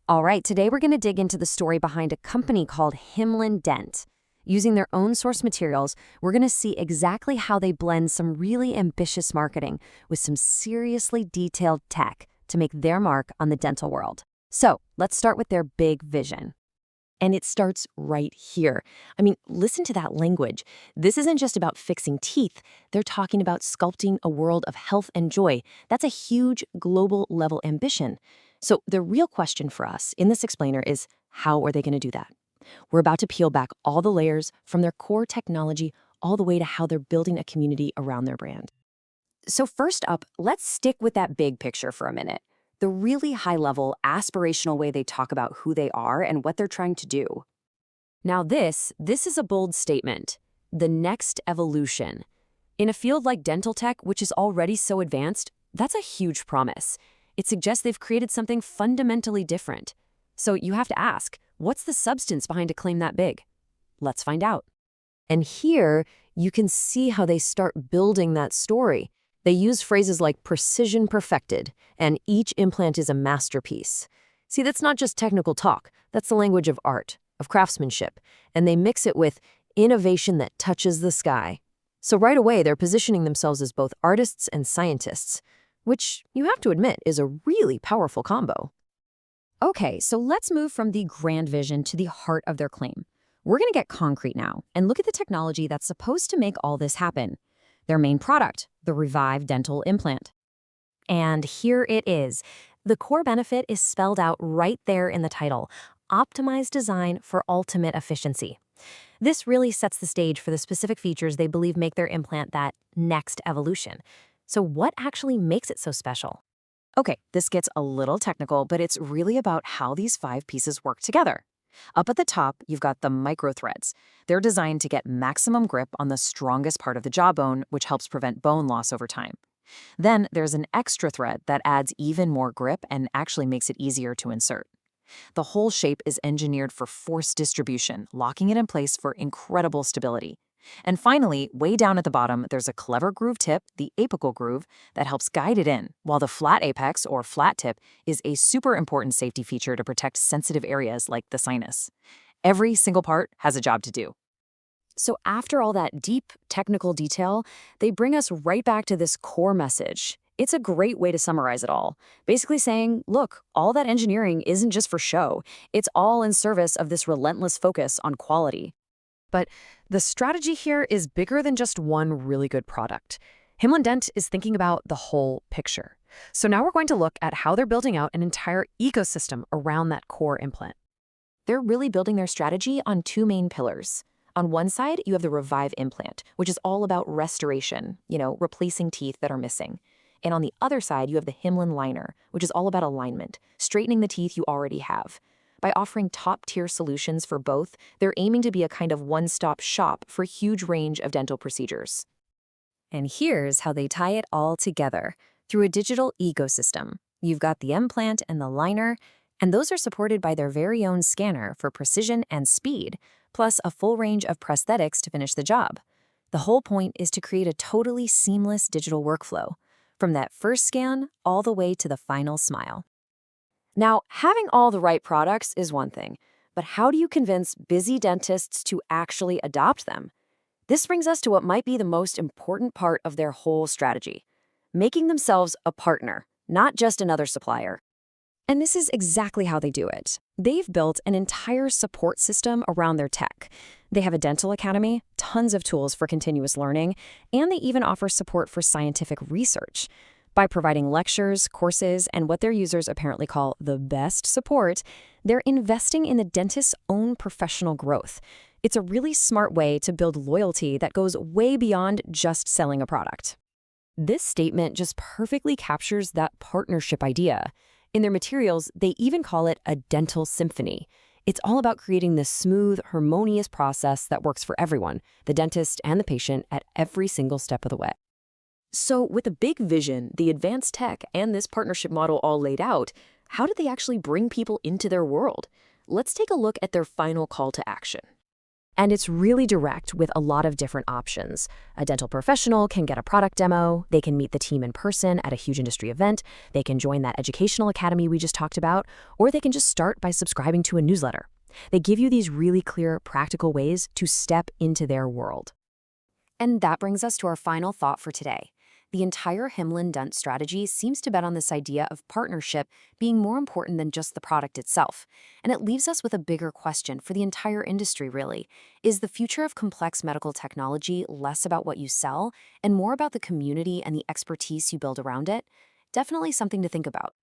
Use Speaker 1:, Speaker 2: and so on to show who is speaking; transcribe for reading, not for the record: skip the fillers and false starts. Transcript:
Speaker 1: All right, today we're going to dig into the story behind a company called Himlen Dent. Using their own source materials, we're going to see exactly how they blend some really ambitious marketing with some seriously detailed tech to make their mark on the dental world. So let's start with their big vision.
Speaker 2: And it starts right here. I mean, listen to that language. This isn't just about fixing teeth. They're talking about sculpting a world of health and joy. That's a huge global level ambition. So the real question for us in this explainer is, how are they going to do that? We're about to peel back all the layers from their core technology all the way to how they're building a community around their brand.
Speaker 1: So first up, let's stick with that big picture for a minute. The really high-level, aspirational way they talk about who they are and what they're trying to do. Now this is a bold statement. The next evolution. In a field like dental tech, which is already so advanced, that's a huge promise. It suggests they've created something fundamentally different. So you have to ask, what's the substance behind a claim that big? Let's find out. And here, you can see how they start building that story. They use phrases like precision perfected, and each implant is a masterpiece. See, that's not just technical talk. That's the language of art, of craftsmanship, and they mix it with innovation that touches the sky. So right away, they're positioning themselves as both artists and scientists, which you have to admit is a really powerful combo. Okay, so let's move from the grand vision to the heart of their claim. We're going to get concrete now and look at the technology that's supposed to make all this happen. Their main product, the Revive dental implant. And here it is. The core benefit is spelled out right there in the title, optimized design for ultimate efficiency. This really sets the stage for the specific features they believe make their implant that next evolution. So what actually makes it so special? Okay, this gets a little technical, but it's really about how these 5 pieces work together. Up at the top, you've got the microthreads. They're designed to get maximum grip on the strongest part of the jawbone, which helps prevent bone loss over time. Then there's an extra thread that adds even more grip and actually makes it easier to insert. The whole shape is engineered for force distribution, locking it in place for incredible stability. And finally, way down at the bottom, there's a clever groove tip, the apical groove, that helps guide it in, while the flat apex, or flat tip, is a super important safety feature to protect sensitive areas like the sinus. Every single part has a job to do. So after all that deep technical detail, they bring us right back to this core message. It's a great way to summarize it all. Basically saying, look, all that engineering isn't just for show. It's all in service of this relentless focus on quality. But the strategy here is bigger than just one really good product. Himlen Dent is thinking about the whole picture. So now we're going to look at how they're building out an entire ecosystem around that core implant.
Speaker 2: They're really building their strategy on 2 main pillars. On one side, you have the Revive implant, which is all about restoration, replacing teeth that are missing. And on the other side, you have the Himlen Liner, which is all about alignment, straightening the teeth you already have. By offering top-tier solutions for both, they're aiming to be a kind of one-stop shop for a huge range of dental procedures.
Speaker 1: And here's how they tie it all together. Through a digital ecosystem. You've got the implant and the liner, and those are supported by their very own scanner for precision and speed, plus a full range of prosthetics to finish the job. The whole point is to create a totally seamless digital workflow, from that first scan all the way to the final smile. Now, having all the right products is one thing, but how do you convince busy dentists to actually adopt them? This brings us to what might be the most important part of their whole strategy, making themselves a partner, not just another supplier. And this is exactly how they do it. They've built an entire support system around their tech. They have a dental academy, tons of tools for continuous learning, and they even offer support for scientific research. By providing lectures, courses, and what their users apparently call the best support, they're investing in the dentist's own professional growth. It's a really smart way to build loyalty that goes way beyond just selling a product. This statement just perfectly captures that partnership idea. In their materials, they even call it a dental symphony. It's all about creating this smooth, harmonious process that works for everyone, the dentist and the patient, at every single step of the way. So with a big vision, the advanced tech, and this partnership model all laid out, how did they actually bring people into their world? Let's take a look at their final call to action.
Speaker 2: And it's really direct with a lot of different options. A dental professional can get a product demo, they can meet the team in person at a huge industry event, they can join that educational academy we just talked about, or they can just start by subscribing to a newsletter. They give you these really clear, practical ways to step into their world.
Speaker 1: And that brings us to our final thought for today. The entire Himlen Dent strategy seems to bet on this idea of partnership being more important than just the product itself. And it leaves us with a bigger question for the entire industry, really. Is the future of complex medical technology less about what you sell and more about the community and the expertise you build around it? Definitely something to think about.